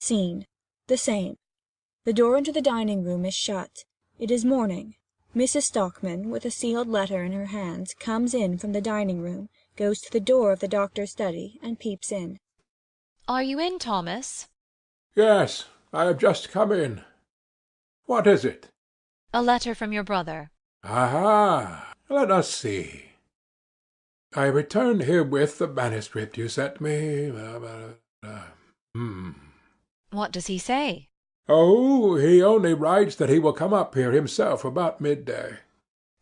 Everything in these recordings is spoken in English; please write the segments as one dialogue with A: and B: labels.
A: Scene: the same. The door into the dining-room is shut. It is morning. Mrs. Stockmann, with a sealed letter in her hand, comes in from the dining-room, goes to the door of the doctor's study, and peeps in.
B: "Are you in, Thomas?"
C: "Yes, I have just come in. What is it?"
B: "A letter from your brother."
C: "Aha! Let us see. I return herewith the manuscript you sent me.
B: "What does he say?"
C: Oh, he only writes that he will come up here himself about midday."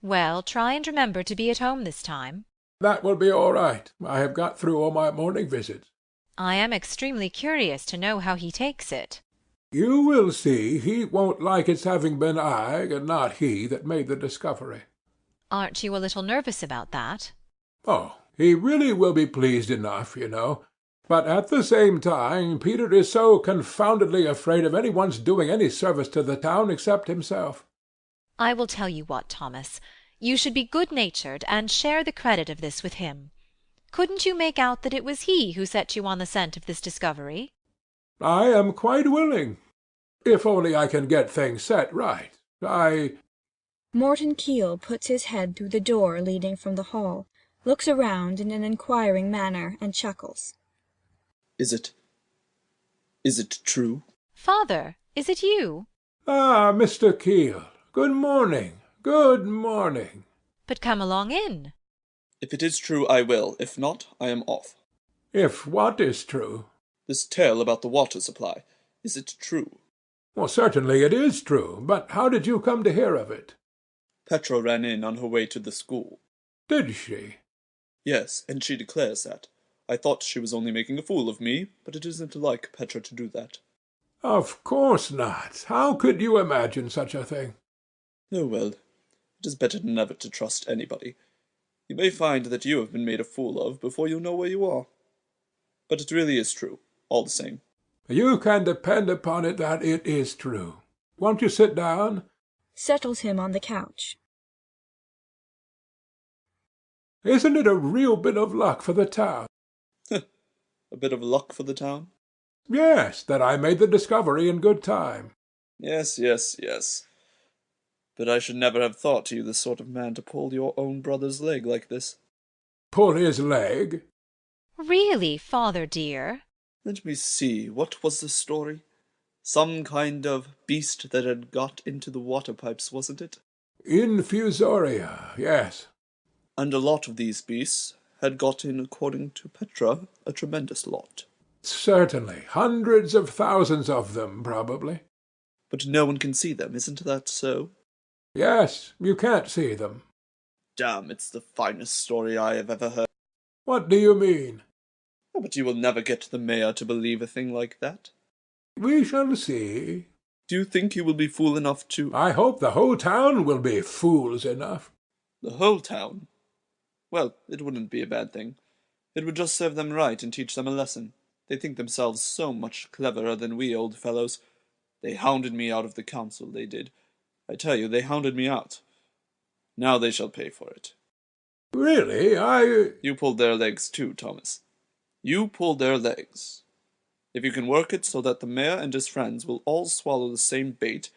B: "Well, try and remember to be at home this time."
C: "That will be all right. I have got through all my morning visits."
B: "I am extremely curious to know how he takes it."
C: "You will see he won't like its having been I, and not he, that made the discovery."
B: "Aren't you a little nervous about that?"
C: "Oh, he really will be pleased enough, you know. But at the same time Peter is so confoundedly afraid of any one's doing any service to the town except himself."
B: "I will tell you what, Thomas. You should be good-natured, and share the credit of this with him. Couldn't you make out that it was he who set you on the scent of this discovery?"
C: "I am quite willing, if only I can get things set right.
A: Morten Kiil puts his head through the door leading from the hall, looks around in an inquiring manner, and chuckles.
D: Is it true?"
B: "Father, is it you?"
C: Ah, Mr. Kiil, good morning, good morning."
B: "But come along in."
D: "If it is true, I will. If not, I am off."
C: "If what is true?"
D: "This tale about the water supply. Is it true?"
C: "Well, certainly it is true. But how did you come to hear of it?"
D: Petra ran in on her way to the school."
C: "Did she?"
D: "Yes, and she declares that. I thought she was only making a fool of me, but it isn't like Petra to do that."
C: "Of course not. How could you imagine such a thing?"
D: "Oh well, it is better never to trust anybody. You may find that you have been made a fool of before you know where you are. But it really is true, all the same."
C: "You can depend upon it that it is true. Won't you sit down?"
A: Settles him on the couch.
C: "Isn't it a real bit of luck for the town?"
D: "A bit of luck for the town?"
C: "Yes, that I made the discovery in good time."
D: Yes. But I should never have thought you the sort of man to pull your own brother's leg like this."
C: "Pull his leg?"
B: "Really, father dear?"
D: Let me see, what was the story? Some kind of beast that had got into the water pipes, wasn't it?
C: "Infusoria, yes."
D: And a lot of these beasts had got in, according to Petra, a tremendous lot.
C: "Certainly. Hundreds of thousands of them, probably."
D: But no one can see them, isn't that so?
C: "Yes, you can't see them."
D: Damn, it's the finest story I have ever heard.
C: "What do you mean?"
D: Oh, but you will never get the mayor to believe a thing like that.
C: "We shall see."
D: Do you think you will be fool enough to—
C: "I hope the whole town will be fools enough."
D: The whole town? Well, it wouldn't be a bad thing. It would just serve them right and teach them a lesson. They think themselves so much cleverer than we old fellows. They hounded me out of the council, they did. I tell you, they hounded me out. Now they shall pay for it."
C: "Really,
D: You pulled their legs too, Thomas. You pulled their legs. If you can work it so that the mayor and his friends will all swallow the same bait,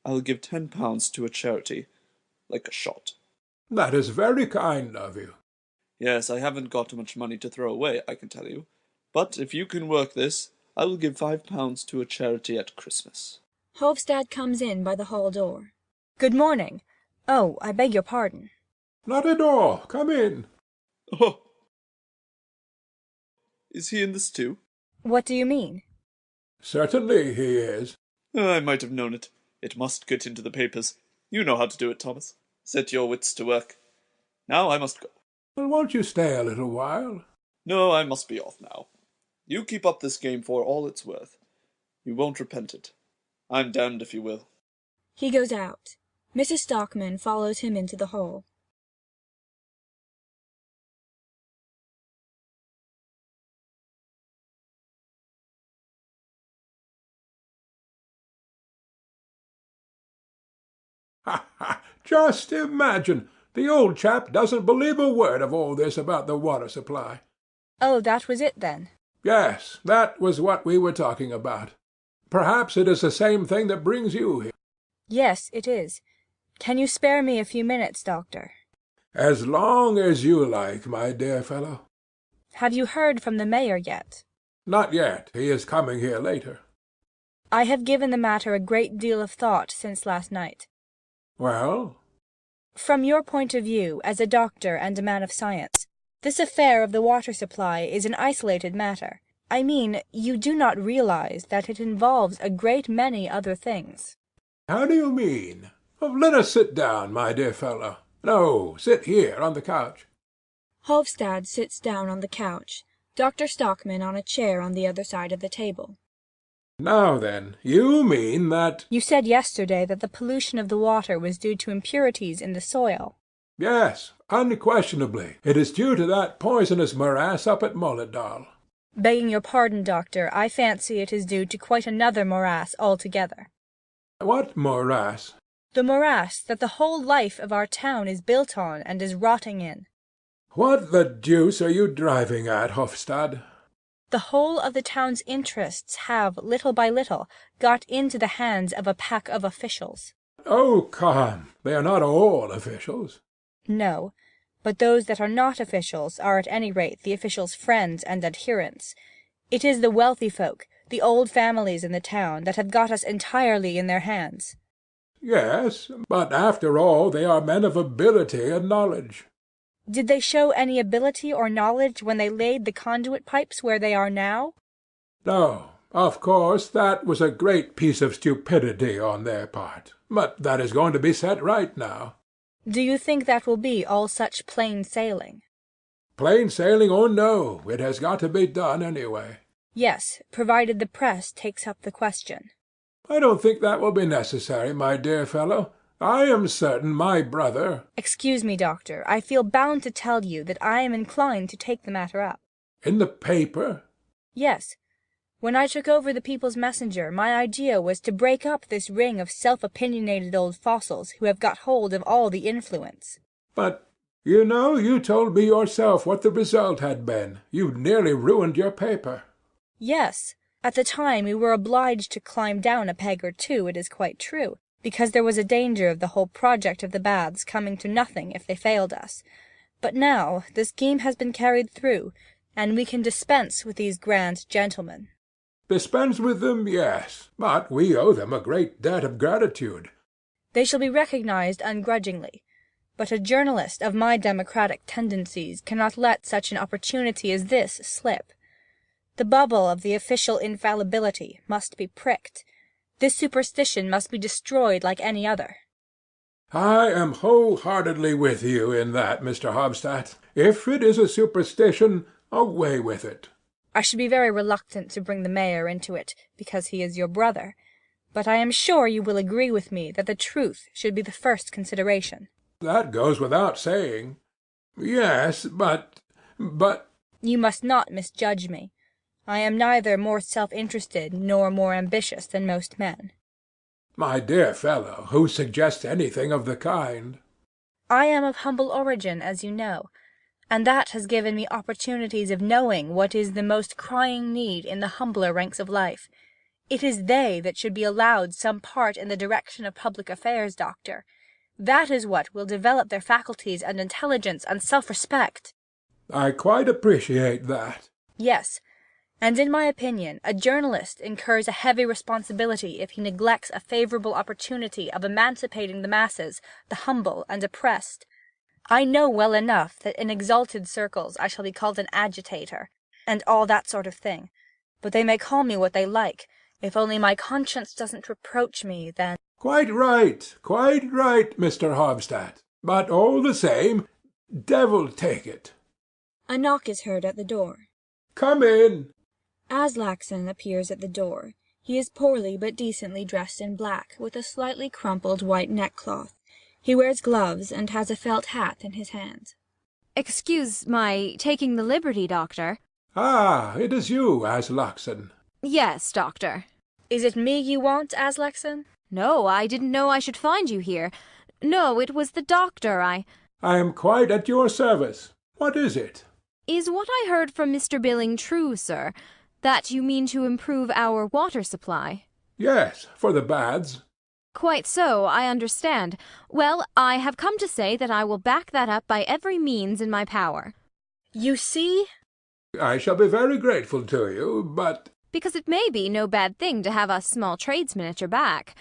D: I will give £10 to a charity, like a shot."
C: That is very kind of you."
D: Yes, I haven't got much money to throw away, I can tell you. But if you can work this, I will give £5 to a charity at Christmas."
A: Hovstad comes in by the hall door. "Good morning. Oh, I beg your pardon."
C: "Not at all. Come in."
D: Oh! Is he in this too?
A: What do you mean?
C: "Certainly he is."
D: I might have known it. It must get into the papers. You know how to do it, Thomas. Set your wits to work. Now I must go.
C: "Well, won't you stay a little while?"
D: No, I must be off now. You keep up this game for all it's worth. You won't repent it. I'm damned if you will."
A: He goes out. Mrs. Stockmann follows him into the hall.
C: "Ha, ha! Just imagine! The old chap doesn't believe a word of all this about the water supply."
A: Oh, that was it then?
C: "Yes, that was what we were talking about." Perhaps it is the same thing that brings you here.
A: Yes, it is. Can you spare me a few minutes, doctor?
C: As long as you like, my dear fellow.
A: Have you heard from the mayor yet?
C: Not yet. He is coming here later.
A: I have given the matter a great deal of thought since last night.
C: Well?
A: From your point of view, as a doctor and a man of science, this affair of the water supply is an isolated matter. I mean, you do not realize that it involves a great many other things.
C: How do you mean? Let us sit down, my dear fellow. No, sit here on the couch.
A: Hovstad sits down on the couch, Dr. Stockmann on a chair on the other side of the table.
C: Now then, you mean that—
A: You said yesterday that the pollution of the water was due to impurities in the soil.
C: Yes, unquestionably. It is due to that poisonous morass up at Mulledal.
A: Begging your pardon, doctor, I fancy it is due to quite another morass altogether.
C: What morass?
A: The morass that the whole life of our town is built on and is rotting in.
C: What the deuce are you driving at, Hovstad?
A: The whole of the town's interests have, little by little, got into the hands of a pack of officials.
C: Oh, come, they are not all officials.
A: No, but those that are not officials are at any rate the officials' friends and adherents. It is the wealthy folk, the old families in the town, that have got us entirely in their hands.
C: Yes, but after all they are men of ability and knowledge.
A: Did they show any ability or knowledge when they laid the conduit pipes where they are now?
C: No, of course that was a great piece of stupidity on their part, but that is going to be set right now.
A: Do you think that will be all such plain sailing?
C: Plain sailing or no, it has got to be done anyway.
A: Yes, provided the press takes up the question.
C: I don't think that will be necessary, my dear fellow. I am certain my brother—
A: Excuse me, doctor, I feel bound to tell you that I am inclined to take the matter up.
C: In the paper?
A: Yes. When I took over the People's Messenger, my idea was to break up this ring of self-opinionated old fossils who have got hold of all the influence.
C: But, you know, you told me yourself what the result had been. You nearly ruined your paper.
A: Yes. At the time we were obliged to climb down a peg or two, it is quite true, because there was a danger of the whole project of the baths coming to nothing if they failed us. But now the scheme has been carried through, and we can dispense with these grand gentlemen.
C: Dispense with them, yes, but we owe them a great debt of gratitude.
A: They shall be recognized ungrudgingly, but a journalist of my democratic tendencies cannot let such an opportunity as this slip. The bubble of the official infallibility must be pricked. This superstition must be destroyed like any other.
C: I am wholeheartedly with you in that, Mr. Hovstad. If it is a superstition, away with it.
A: I should be very reluctant to bring the mayor into it, because he is your brother, but I am sure you will agree with me that the truth should be the first consideration.
C: That goes without saying. Yes, but—
A: You must not misjudge me. I am neither more self-interested nor more ambitious than most men.
C: My dear fellow, who suggests anything of the kind?
A: I am of humble origin, as you know, and that has given me opportunities of knowing what is the most crying need in the humbler ranks of life. It is they that should be allowed some part in the direction of public affairs, doctor. That is what will develop their faculties and intelligence and self-respect.
C: I quite appreciate that.
A: Yes. And in my opinion, a journalist incurs a heavy responsibility if he neglects a favourable opportunity of emancipating the masses, the humble and oppressed. I know well enough that in exalted circles I shall be called an agitator, and all that sort of thing, but they may call me what they like. If only my conscience doesn't reproach me, then—
C: Quite right, Mr. Hovstad. But all the same, devil take it.
A: A knock is heard at the door.
C: Come in.
A: Aslaksen appears at the door. He is poorly but decently dressed in black, with a slightly crumpled white neckcloth. He wears gloves and has a felt hat in his hand.
E: Excuse my taking the liberty, doctor.
C: Ah, it is you, Aslaksen.
E: Yes, doctor.
A: Is it me you want, Aslaksen?
E: No, I didn't know I should find you here. No, it was the doctor.
C: I am quite at your service. What is it?
E: Is what I heard from Mr. Billing true, sir? That you mean to improve our water supply?
C: Yes, for the baths.
E: Quite so, I understand. Well, I have come to say that I will back that up by every means in my power.
A: You see?
C: I shall be very grateful to you, but—
E: Because it may be no bad thing to have us small tradesmen at your back.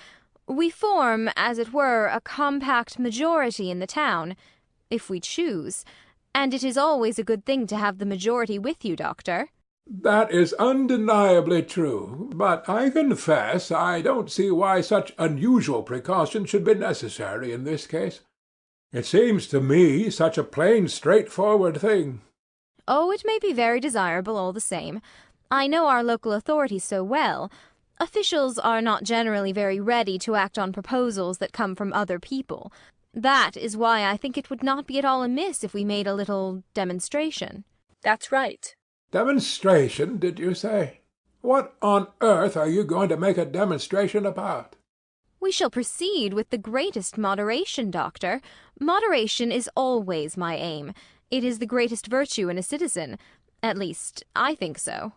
E: We form, as it were, a compact majority in the town, if we choose, and it is always a good thing to have the majority with you, Doctor.
C: That is undeniably true, but I confess I don't see why such unusual precautions should be necessary in this case. It seems to me such a plain, straightforward thing.
E: Oh, it may be very desirable all the same. I know our local authorities so well. Officials are not generally very ready to act on proposals that come from other people. That is why I think it would not be at all amiss if we made a little demonstration.
A: That's right.
C: Demonstration, did you say? What on earth are you going to make a demonstration about?
E: We shall proceed with the greatest moderation, Doctor. Moderation is always my aim. It is the greatest virtue in a citizen. At least, I think so.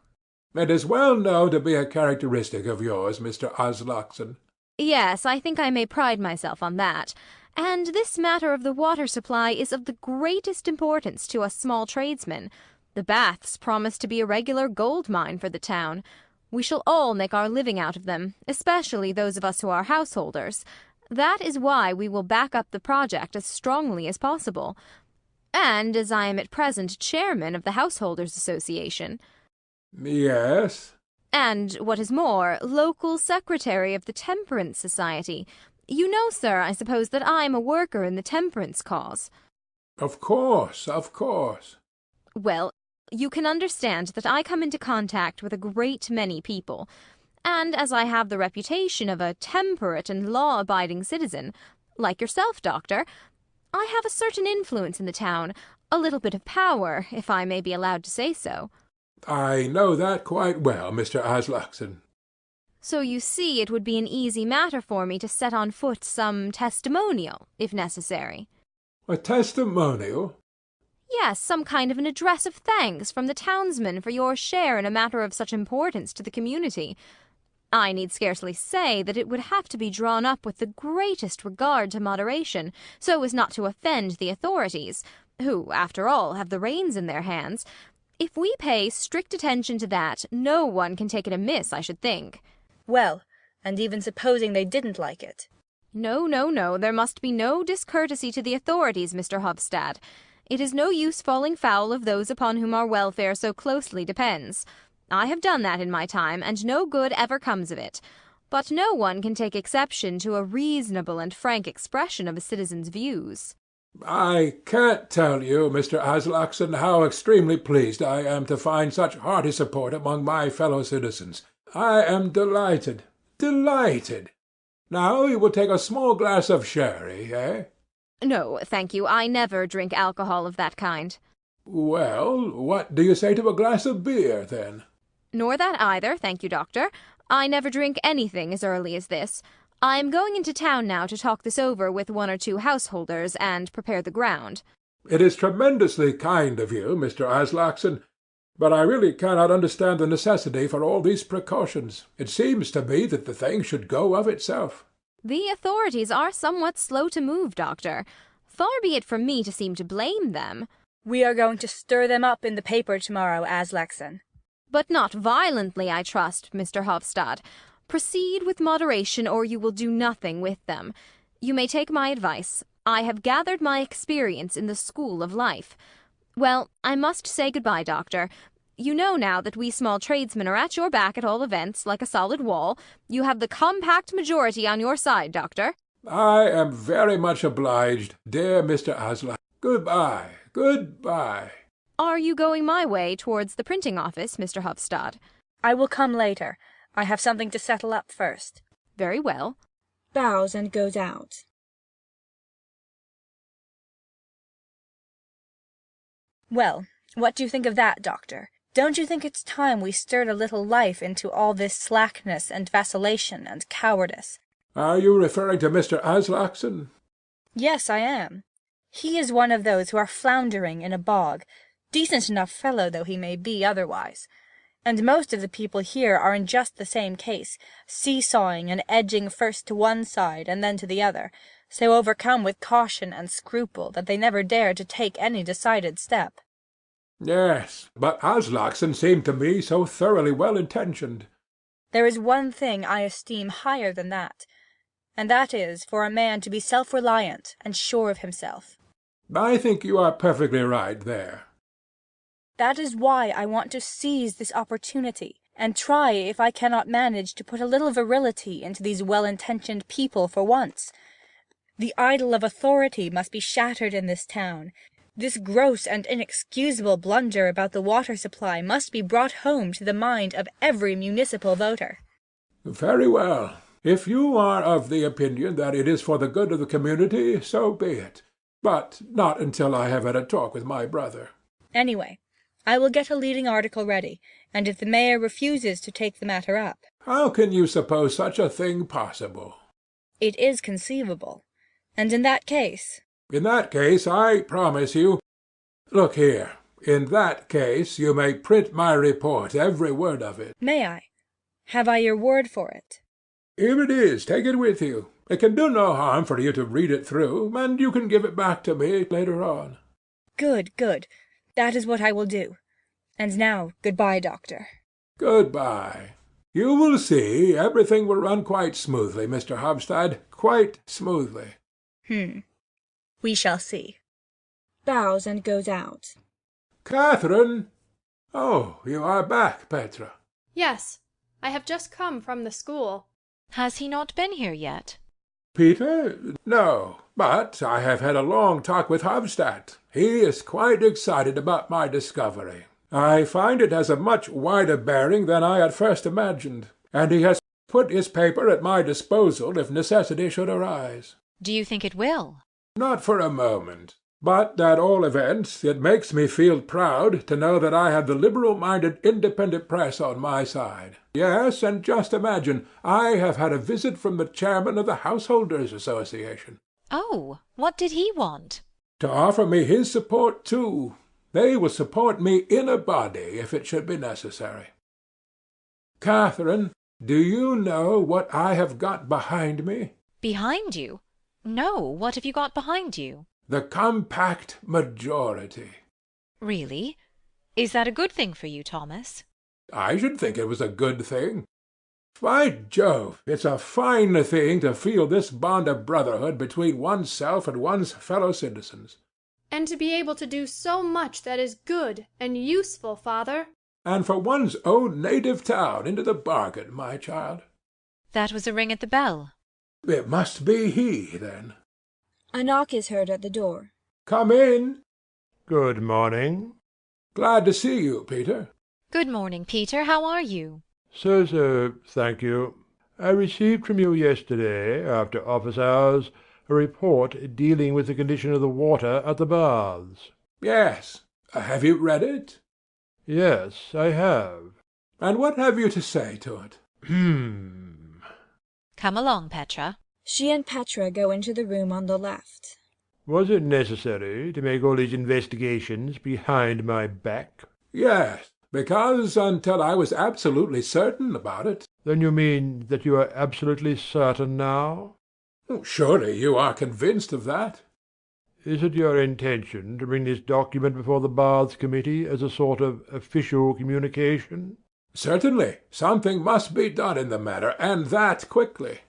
C: It is well known to be a characteristic of yours, Mr. Aslaksen.
E: Yes, I think I may pride myself on that. And this matter of the water supply is of the greatest importance to us small tradesmen. The baths promise to be a regular gold mine for the town. We shall all make our living out of them, especially those of us who are householders. That is why we will back up the project as strongly as possible. And as I am at present chairman of the Householders' Association.
C: Yes?
E: And, what is more, local secretary of the Temperance Society. You know, sir, I suppose that I am a worker in the temperance cause.
C: Of course, of course.
E: Well, you can understand that I come into contact with a great many people, and as I have the reputation of a temperate and law-abiding citizen, like yourself, Doctor, I have a certain influence in the town, a little bit of power, if I may be allowed to say so.
C: I know that quite well, Mr. Aslaksen.
E: So you see it would be an easy matter for me to set on foot some testimonial, if necessary.
C: A testimonial?
E: Yes, some kind of an address of thanks from the townsmen for your share in a matter of such importance to the community. I need scarcely say that it would have to be drawn up with the greatest regard to moderation, so as not to offend the authorities, who, after all, have the reins in their hands. If we pay strict attention to that, no one can take it amiss, I should think.
A: Well, and even supposing they didn't like it.
E: No, no, no, there must be no discourtesy to the authorities, Mr. Hovstad. It is no use falling foul of those upon whom our welfare so closely depends. I have done that in my time, and no good ever comes of it. But no one can take exception to a reasonable and frank expression of a citizen's views.
C: I can't tell you, Mr. Aslaksen, how extremely pleased I am to find such hearty support among my fellow citizens. I am delighted, delighted. Now you will take a small glass of sherry, eh?
E: No, thank you. I never drink alcohol of that kind.
C: Well, what do you say to a glass of beer, then?
E: Nor that either, thank you, Doctor. I never drink anything as early as this. I am going into town now to talk this over with one or two householders and prepare the ground.
C: It is tremendously kind of you, Mr. Aslaksen, but I really cannot understand the necessity for all these precautions. It seems to me that the thing should go of itself.
E: The authorities are somewhat slow to move, Doctor. Far be it from me to seem to blame them.
A: We are going to stir them up in the paper tomorrow, Aslaksen.
E: But not violently, I trust, Mr. Hovstad. Proceed with moderation, or you will do nothing with them. You may take my advice. I have gathered my experience in the school of life. Well, I must say good-bye, Doctor. You know now that we small tradesmen are at your back at all events, like a solid wall. You have the compact majority on your side, Doctor.
C: I am very much obliged, dear Mr. Aslaksen. Good-bye, good-bye.
E: Are you going my way towards the printing office, Mr. Hovstad?
A: I will come later. I have something to settle up first.
E: Very well.
A: Bows and goes out. Well, what do you think of that, Doctor? Don't you think it's time we stirred a little life into all this slackness and vacillation and cowardice?
C: Are you referring to Mr. Aslaksen?
A: Yes, I am. He is one of those who are floundering in a bog, decent enough fellow though he may be otherwise. And most of the people here are in just the same case, seesawing and edging first to one side and then to the other, so overcome with caution and scruple that they never dare to take any decided step.
C: Yes, but Aslaksen seemed to me so thoroughly well-intentioned.
A: There is one thing I esteem higher than that, and that is for a man to be self-reliant and sure of himself.
C: I think you are perfectly right there.
A: That is why I want to seize this opportunity, and try if I cannot manage to put a little virility into these well-intentioned people for once. The idol of authority must be shattered in this town. This gross and inexcusable blunder about the water supply must be brought home to the mind of every municipal voter.
C: Very well. If you are of the opinion that it is for the good of the community, so be it. But not until I have had a talk with my brother.
A: Anyway, I will get a leading article ready, and if the mayor refuses to take the matter up—
C: How can you suppose such a thing possible?
A: It is conceivable. And in that case—
C: In that case, I promise you— Look here, in that case you may print my report, every word of it.
A: May I? Have I your word for it?
C: Here it is, take it with you. It can do no harm for you to read it through, and you can give it back to me later on.
A: Good, good. That is what I will do. And now, good-bye, Doctor.
C: Good-bye. You will see everything will run quite smoothly, Mr. Hovstad, quite smoothly.
A: We shall see. Bows and goes out.
C: Katherine! Oh, you are back, Petra.
F: Yes, I have just come from the school.
B: Has he not been here yet?
C: Peter? No, but I have had a long talk with Hovstad. He is quite excited about my discovery. I find it has a much wider bearing than I at first imagined, and he has put his paper at my disposal if necessity should arise.
B: Do you think it will?
C: Not for a moment. But at all events it makes me feel proud to know that I have the liberal-minded independent press on my side. Yes, and just imagine, I have had a visit from the chairman of the Householders' Association.
B: Oh, what did he want?
C: To offer me his support too. They will support me in a body if it should be necessary. Katherine, do you know what I have got behind me?
B: Behind you? No, what have you got behind you?
C: The compact majority.
B: Really? Is that a good thing for you, Thomas?
C: I should think it was a good thing. By Jove, it's a fine thing to feel this bond of brotherhood between oneself and one's fellow citizens.
F: And to be able to do so much that is good and useful, father.
C: And for one's own native town into the bargain, my child.
B: That was a ring at the bell.
C: It must be he, then.
A: A knock is heard at the door.
C: Come in.
G: Good morning.
C: Glad to see you, Peter.
B: Good morning, Peter. How are you?
G: So, thank you. I received from you yesterday, after office hours, a report dealing with the condition of the water at the baths.
C: Yes. Have you read it?
G: Yes, I have.
C: And what have you to say to it?
G: Hmm.
B: Come along, Petra.
A: She and Petra go into the room on the left.
G: Was it necessary to make all these investigations behind my back?
C: Yes, because until I was absolutely certain about it.
G: Then you mean that you are absolutely certain now?
C: Surely you are convinced of that?
G: Is it your intention to bring this document before the Baths Committee as a sort of official communication?
C: Certainly. Something must be done in the matter, and that quickly.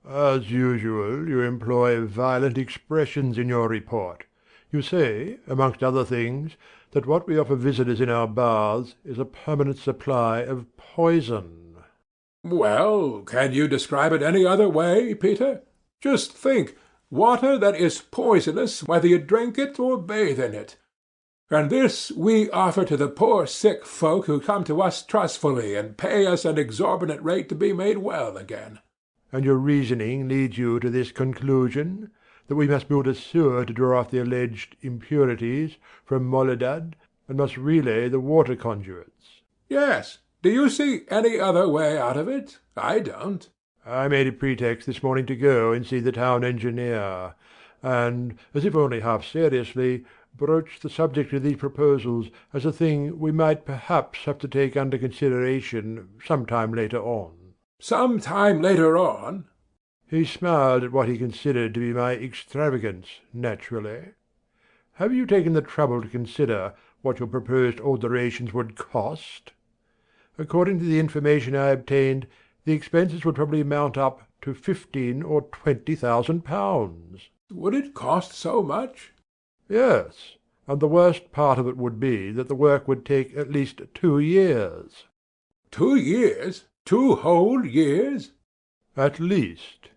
G: As usual, you employ violent expressions in your report. You say, amongst other things, that what we offer visitors in our baths is a permanent supply of poison.
C: Well, can you describe it any other way, Peter? Just think, water that is poisonous, whether you drink it or bathe in it. And this we offer to the poor sick folk who come to us trustfully and pay us an exorbitant rate to be made well again.
G: And your reasoning leads you to this conclusion, that we must build a sewer to draw off the alleged impurities from Moledad, and must relay the water conduits.
C: Yes. Do you see any other way out of it? I don't.
G: I made a pretext this morning to go and see the town engineer, and, as if only half seriously, broached the subject of these proposals as a thing we might perhaps have to take under consideration some time later on.
C: Some time later on?
G: He smiled at what he considered to be my extravagance, naturally. Have you taken the trouble to consider what your proposed alterations would cost? According to the information I obtained, the expenses would probably mount up to 15 or 20,000 pounds.
C: Would it cost so much?
G: Yes, and the worst part of it would be that the work would take at least 2 years.
C: 2 years? 2 whole years?
G: At least.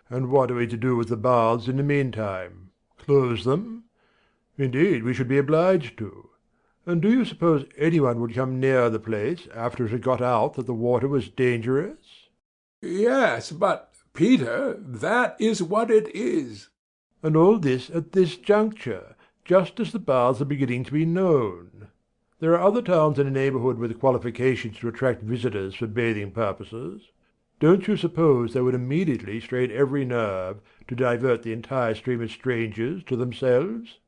G: And what are we to do with the baths in the meantime? Close them? Indeed, we should be obliged to. And do you suppose anyone would come near the place after it had got out that the water was dangerous?
C: Yes, but, Peter, that is what it is.
G: And all this at this juncture, just as the baths are beginning to be known. There are other towns in the neighbourhood with qualifications to attract visitors for bathing purposes. Don't you suppose they would immediately strain every nerve to divert the entire stream of strangers to themselves?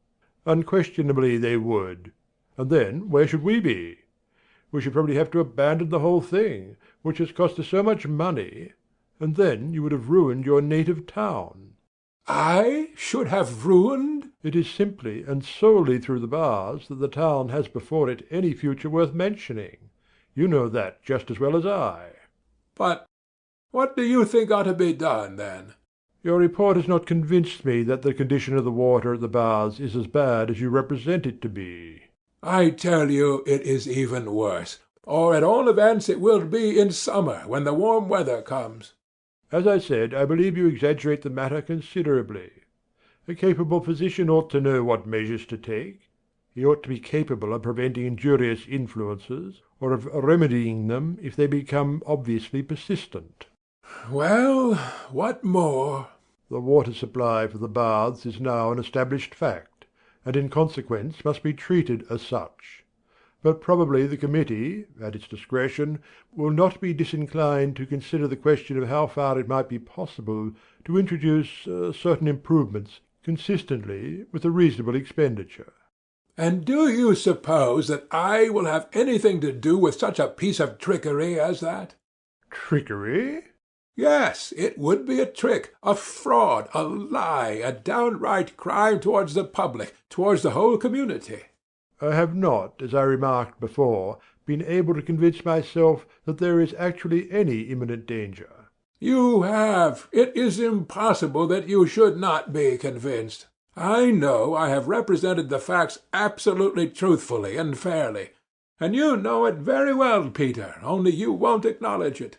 G: Unquestionably they would. And then where should we be? We should probably have to abandon the whole thing, which has cost us so much money, and then you would have ruined your native town.
C: I should have ruined?
G: It is simply and solely through the baths that the town has before it any future worth mentioning. You know that just as well as I.
C: But what do you think ought to be done, then?
G: Your report has not convinced me that the condition of the water at the baths is as bad as you represent it to be.
C: I tell you it is even worse, or at all events it will be in summer, when the warm weather comes.
G: As I said, I believe you exaggerate the matter considerably. A capable physician ought to know what measures to take. He ought to be capable of preventing injurious influences, or of remedying them if they become obviously persistent.
C: Well, what more?
G: The water supply for the baths is now an established fact, and in consequence must be treated as such. But probably the committee, at its discretion, will not be disinclined to consider the question of how far it might be possible to introduce certain improvements consistently with a reasonable expenditure.
C: And do you suppose that I will have anything to do with such a piece of trickery as that?
G: Trickery?
C: Yes, it would be a trick, a fraud, a lie, a downright crime towards the public, towards the whole community.
G: I have not, as I remarked before, been able to convince myself that there is actually any imminent danger.
C: You have. It is impossible that you should not be convinced. I know I have represented the facts absolutely truthfully and fairly, and you know it very well, Peter, only you won't acknowledge it.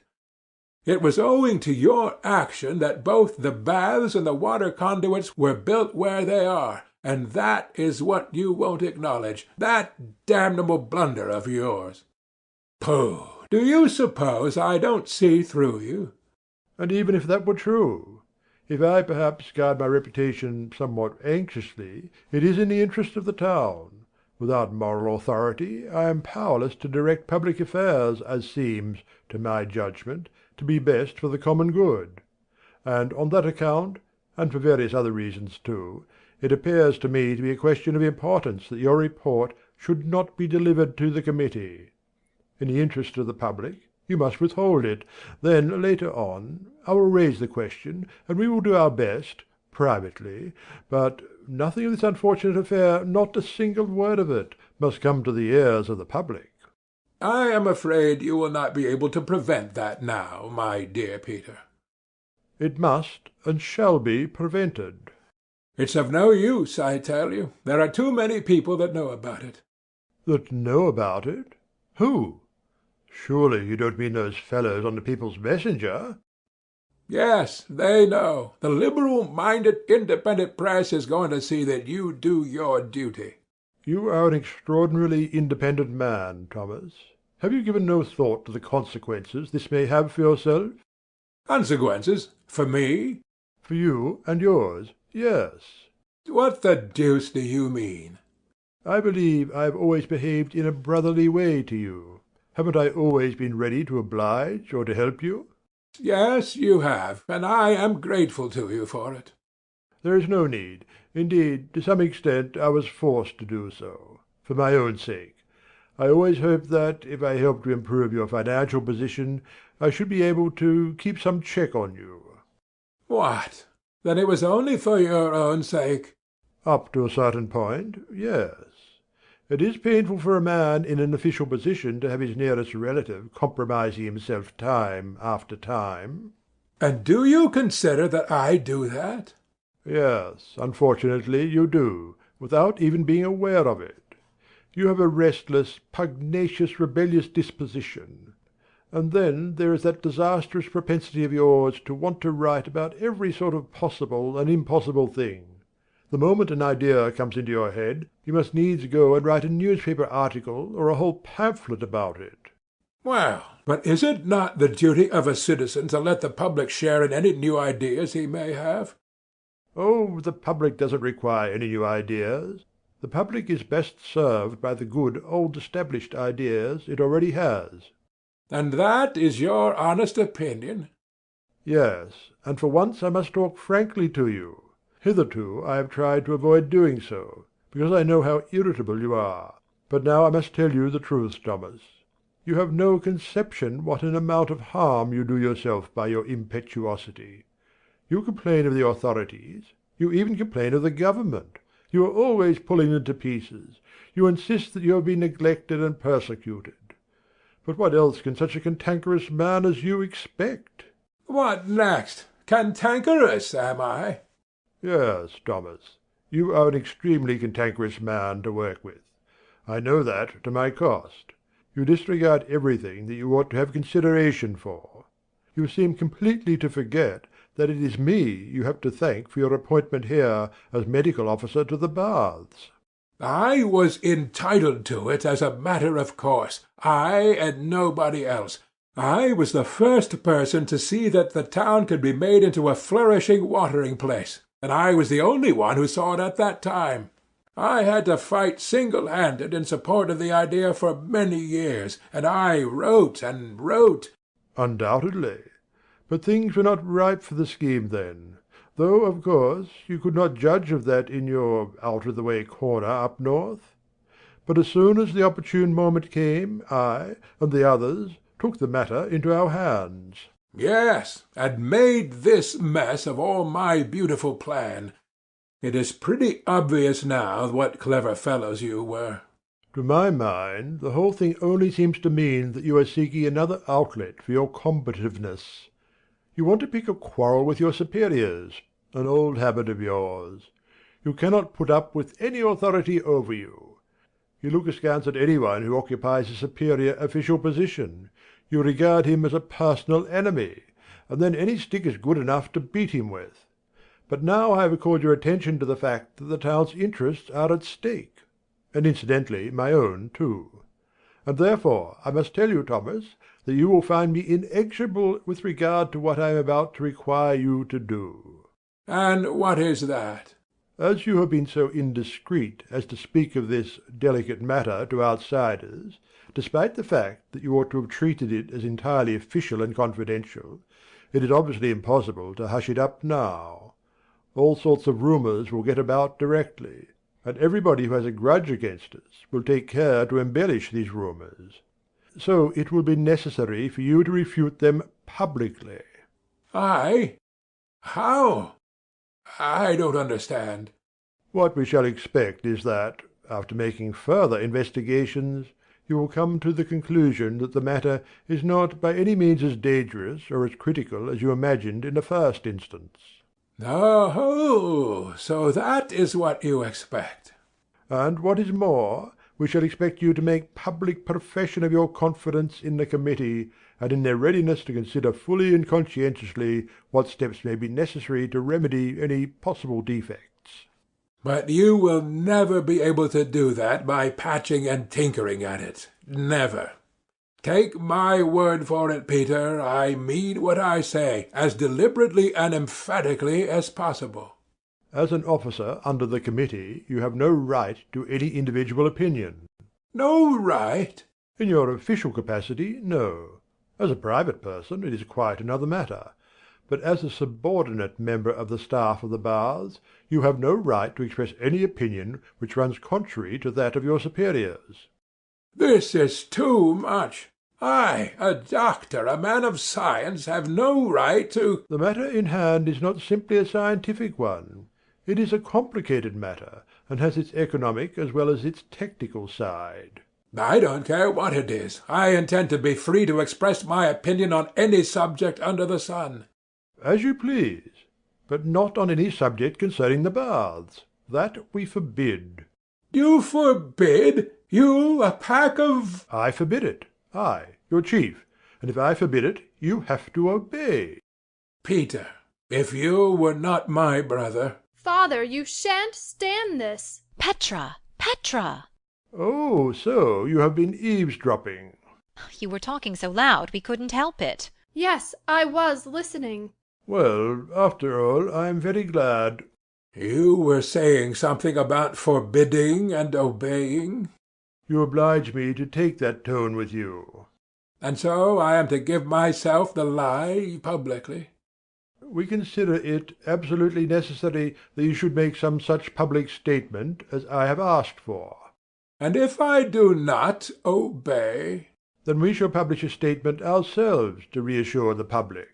C: It was owing to your action that both the baths and the water conduits were built where they are, and that is what you won't acknowledge, that damnable blunder of yours. Pooh! Do you suppose I don't see through you?
G: And even if that were true, if I perhaps guard my reputation somewhat anxiously, it is in the interest of the town. Without moral authority I am powerless to direct public affairs as seems, to my judgment, to be best for the common good. And on that account, and for various other reasons too, it appears to me to be a question of importance that your report should not be delivered to the committee. In the interest of the public, you must withhold it. Then, later on, I will raise the question, and we will do our best, privately, but nothing of this unfortunate affair, not a single word of it, must come to the ears of the public.
C: I am afraid you will not be able to prevent that now, my dear Peter.
G: It must and shall be prevented.
C: It's of no use, I tell you. There are too many people that know about it.
G: That know about it? Who? Surely you don't mean those fellows on the People's Messenger?
C: Yes, they know. The liberal-minded independent press is going to see that you do your duty.
G: You are an extraordinarily independent man, Thomas. Have you given no thought to the consequences this may have for yourself?
C: Consequences? For me?
G: For you and yours, yes.
C: What the deuce do you mean?
G: I believe I have always behaved in a brotherly way to you. Haven't I always been ready to oblige or to help you?
C: Yes, you have, and I am grateful to you for it.
G: There is no need. Indeed, to some extent I was forced to do so, for my own sake. I always hoped that, if I helped to improve your financial position, I should be able to keep some check on you.
C: What? Then it was only for your own sake?
G: Up to a certain point, yes. It is painful for a man in an official position to have his nearest relative compromising himself time after time.
C: And do you consider that I do that?
G: Yes, unfortunately you do, without even being aware of it. You have a restless, pugnacious, rebellious disposition. And then there is that disastrous propensity of yours to want to write about every sort of possible and impossible thing. The moment an idea comes into your head, you must needs go and write a newspaper article or a whole pamphlet about it.
C: Well, but is it not the duty of a citizen to let the public share in any new ideas he may have?
G: Oh, the public doesn't require any new ideas. The public is best served by the good old established ideas it already has.
C: And that is your honest opinion?
G: Yes, and for once I must talk frankly to you. Hitherto I have tried to avoid doing so, because I know how irritable you are. But now I must tell you the truth, Thomas. You have no conception what an amount of harm you do yourself by your impetuosity. You complain of the authorities. You even complain of the government. You are always pulling them to pieces. You insist that you have been neglected and persecuted. But what else can such a cantankerous man as you expect?
C: What next? Cantankerous, am I?
G: Yes, Thomas. You are an extremely cantankerous man to work with. I know that to my cost. You disregard everything that you ought to have consideration for. You seem completely to forget that it is me you have to thank for your appointment here as medical officer to the baths.
C: I was entitled to it as a matter of course. I and nobody else. I was the first person to see that the town could be made into a flourishing watering place, and I was the only one who saw it at that time. I had to fight single-handed in support of the idea for many years, and I wrote and wrote.
G: Undoubtedly. But things were not ripe for the scheme then, though, of course, you could not judge of that in your out-of-the-way corner up north. But as soon as the opportune moment came, I and the others took the matter into our hands.
C: Yes, and made this mess of all my beautiful plan. It is pretty obvious now what clever fellows you were.
G: To my mind, the whole thing only seems to mean that you are seeking another outlet for your combativeness. You want to pick a quarrel with your superiors, an old habit of yours. You cannot put up with any authority over you. You look askance at anyone who occupies a superior official position. You regard him as a personal enemy, and then any stick is good enough to beat him with. But now I have called your attention to the fact that the town's interests are at stake, and incidentally my own too. And therefore I must tell you, Thomas, that you will find me inexorable with regard to what I am about to require you to do.
C: And what is that?
G: As you have been so indiscreet as to speak of this delicate matter to outsiders, despite the fact that you ought to have treated it as entirely official and confidential, it is obviously impossible to hush it up now. All sorts of rumours will get about directly, and everybody who has a grudge against us will take care to embellish these rumours. So it will be necessary for you to refute them publicly.
C: I? How? I don't understand.
G: What we shall expect is that, after making further investigations, you will come to the conclusion that the matter is not by any means as dangerous or as critical as you imagined in the first instance.
C: Oh, so that is what you expect.
G: And what is more, we shall expect you to make public profession of your confidence in the committee, and in their readiness to consider fully and conscientiously what steps may be necessary to remedy any possible defects.
C: But you will never be able to do that by patching and tinkering at it. Never. Take my word for it, Peter, I mean what I say, as deliberately and emphatically as possible.
G: As an officer under the committee, you have no right to any individual opinion.
C: No right?
G: In your official capacity, no. As a private person, it is quite another matter. but as a subordinate member of the staff of the Baths, you have no right to express any opinion which runs contrary to that of your superiors."
C: "This is too much. I, a doctor, a man of science, have no right to—"
G: "The matter in hand is not simply a scientific one. It is a complicated matter, and has its economic as well as its technical side."
C: "I don't care what it is. I intend to be free to express my opinion on any subject under the sun."
G: "As you please, but not on any subject concerning the Baths. That we forbid."
C: "You forbid? You, a pack of—"
G: "I forbid it. I, your chief, and if I forbid it, you have to obey."
C: "Peter, if you were not my brother—"
F: Father, you shan't stand this.
B: Petra! Petra!
G: "Oh, so you have been eavesdropping."
B: You were talking so loud we couldn't help it."
F: Yes, I was listening.
G: "Well, after all, I am very glad."
C: "You were saying something about forbidding and obeying?"
G: "You oblige me to take that tone with you."
C: "And so I am to give myself the lie publicly?"
G: "We consider it absolutely necessary that you should make some such public statement as I have asked for."
C: "And if I do not obey?"
G: "Then we shall publish a statement ourselves to reassure the public."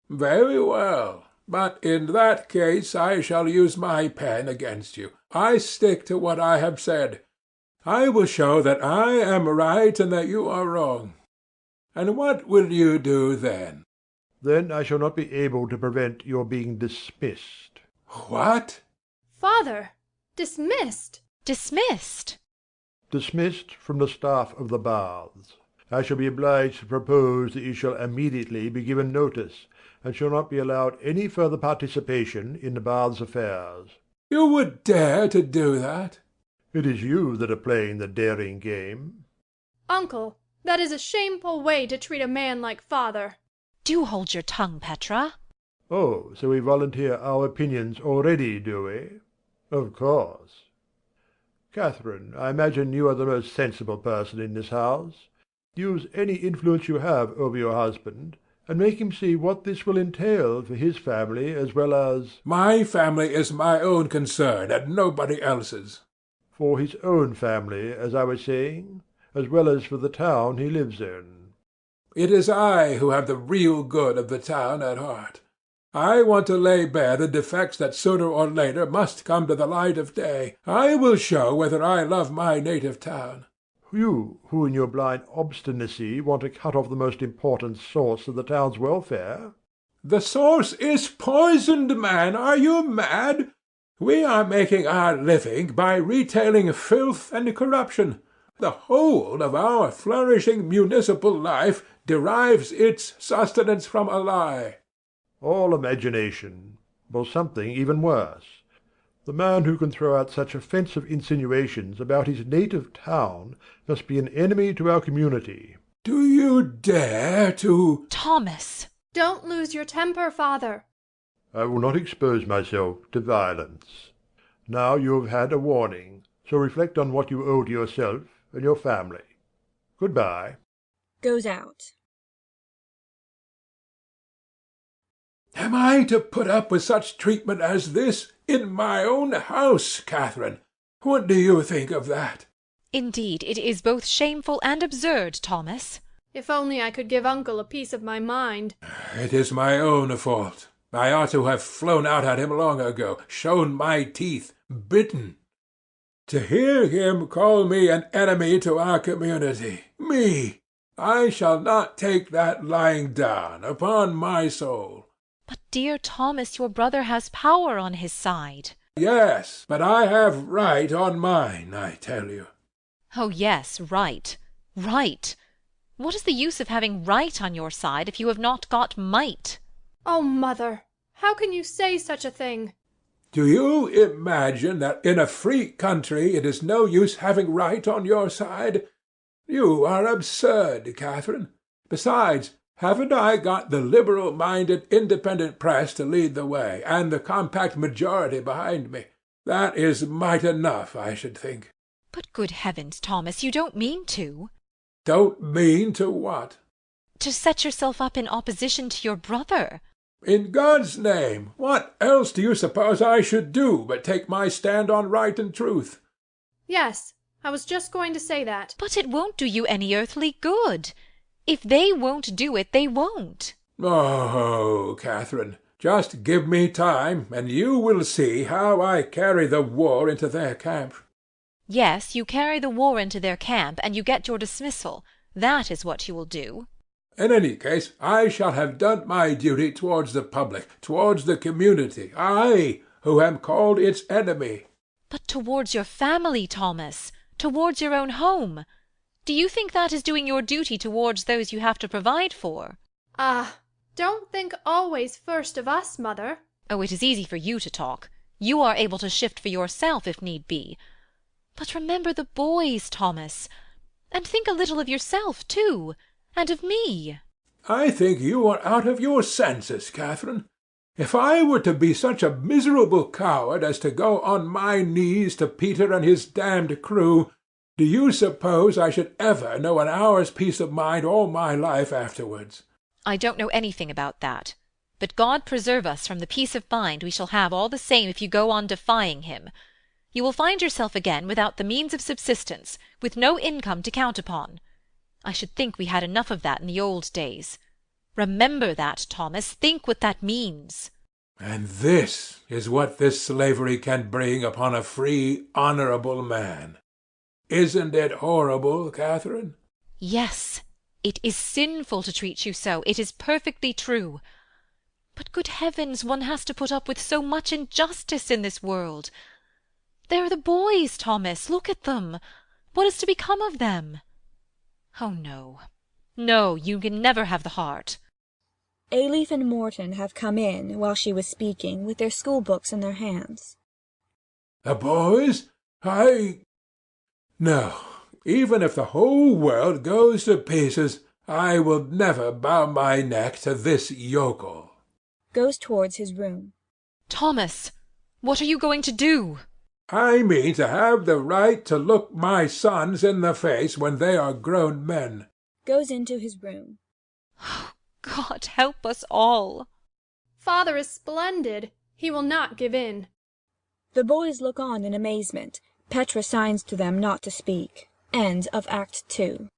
C: "Very well. But in that case I shall use my pen against you. I stick to what I have said. I will show that I am right and that you are wrong. And what will you do then?"
G: "Then I shall not be able to prevent your being dismissed."
C: "What?"
F: Father! Dismissed!
B: Dismissed?
G: "Dismissed from the staff of the Baths. I shall be obliged to propose that you shall immediately be given notice, and shall not be allowed any further participation in the Baths' affairs."
C: "You would dare to do that?"
G: "It is you that are playing the daring game."
F: Uncle, that is a shameful way to treat a man like father.
B: Do hold your tongue, Petra."
G: "Oh, so we volunteer our opinions already, do we? Of course. Katherine, I imagine you are the most sensible person in this house. Use any influence you have over your husband, and make him see what this will entail for his family as well as—"
C: "My family is my own concern, and nobody else's."
G: "For his own family, as I was saying, as well as for the town he lives in."
C: "It is I who have the real good of the town at heart. I want to lay bare the defects that sooner or later must come to the light of day. I will show whether I love my native town."
G: "You, who in your blind obstinacy want to cut off the most important source of the town's welfare?"
C: "The source is poisoned, man. Are you mad? We are making our living by retailing filth and corruption. The whole of our flourishing municipal life derives its sustenance from a lie."
G: "All imagination, or something even worse. The man who can throw out such offensive insinuations about his native town must be an enemy to our community."
C: "Do you dare to—"
B: "Thomas!"
F: Don't lose your temper, father.
G: "I will not expose myself to violence. Now you have had a warning, so reflect on what you owe to yourself and your family. Good-bye."
A: Goes out.
C: "Am I to put up with such treatment as this in my own house, Katherine? What do you think of that?"
B: "Indeed, it is both shameful and absurd, Thomas."
F: If only I could give uncle a piece of my mind.
C: "It is my own fault. I ought to have flown out at him long ago, shown my teeth, bitten. To hear him call me an enemy to our community, me! I shall not take that lying down, upon my soul."
B: "But, dear Thomas, your brother has power on his side."
C: "Yes, but I have right on mine, I tell you."
B: "Oh yes, right. Right. What is the use of having right on your side if you have not got might?"
F: Oh, mother, how can you say such a thing?
C: "Do you imagine that in a free country it is no use having right on your side? You are absurd, Katherine. Besides, haven't I got the liberal-minded independent press to lead the way, and the compact majority behind me? That is might enough, I should think."
B: "But good heavens, Thomas, you don't mean to—"
C: "Don't mean to what?"
B: "To set yourself up in opposition to your brother."
C: In God's name, what else do you suppose I should do but take my stand on right and truth?
F: Yes, I was just going to say that.
B: But it won't do you any earthly good. If they won't do it, they won't.
C: Oh, Katherine, just give me time, and you will see how I carry the war into their camp.
B: Yes, you carry the war into their camp, and you get your dismissal. That is what you will do.
C: In any case, I shall have done my duty towards the public, towards the community, I, who am called its enemy.
B: But towards your family, Thomas, towards your own home. Do you think that is doing your duty towards those you have to provide for?
F: Ah, don't think always first of us, Mother.
B: Oh, it is easy for you to talk. You are able to shift for yourself if need be. But remember the boys, Thomas, and think a little of yourself, too, and of me.
C: I think you are out of your senses, Katherine. If I were to be such a miserable coward as to go on my knees to Peter and his damned crew, do you suppose I should ever know an hour's peace of mind all my life afterwards?
B: I don't know anything about that. But God preserve us from the peace of mind we shall have all the same if you go on defying him. You will find yourself again without the means of subsistence, with no income to count upon. I should think we had enough of that in the old days. Remember that, Thomas. Think what that means.
C: And this is what this slavery can bring upon a free, honourable man. Isn't it horrible, Katherine?
B: Yes, it is sinful to treat you so. It is perfectly true. But, good heavens, one has to put up with so much injustice in this world. There are the boys, Thomas. Look at them. What is to become of them? Oh, no. No, you can never have the heart.
A: Ejlif and Morten have come in while she was speaking, with their school-books in their hands.
C: The boys? No, even if the whole world goes to pieces, I will never bow my neck to this yokel.
A: Goes towards his room.
B: Thomas, what are you going to do?
C: I mean to have the right to look my sons in the face when they are grown men.
A: Goes into his room.
B: God help us all.
F: Father is splendid. He will not give in.
A: The boys look on in amazement. Petra signs to them not to speak. End of Act 2.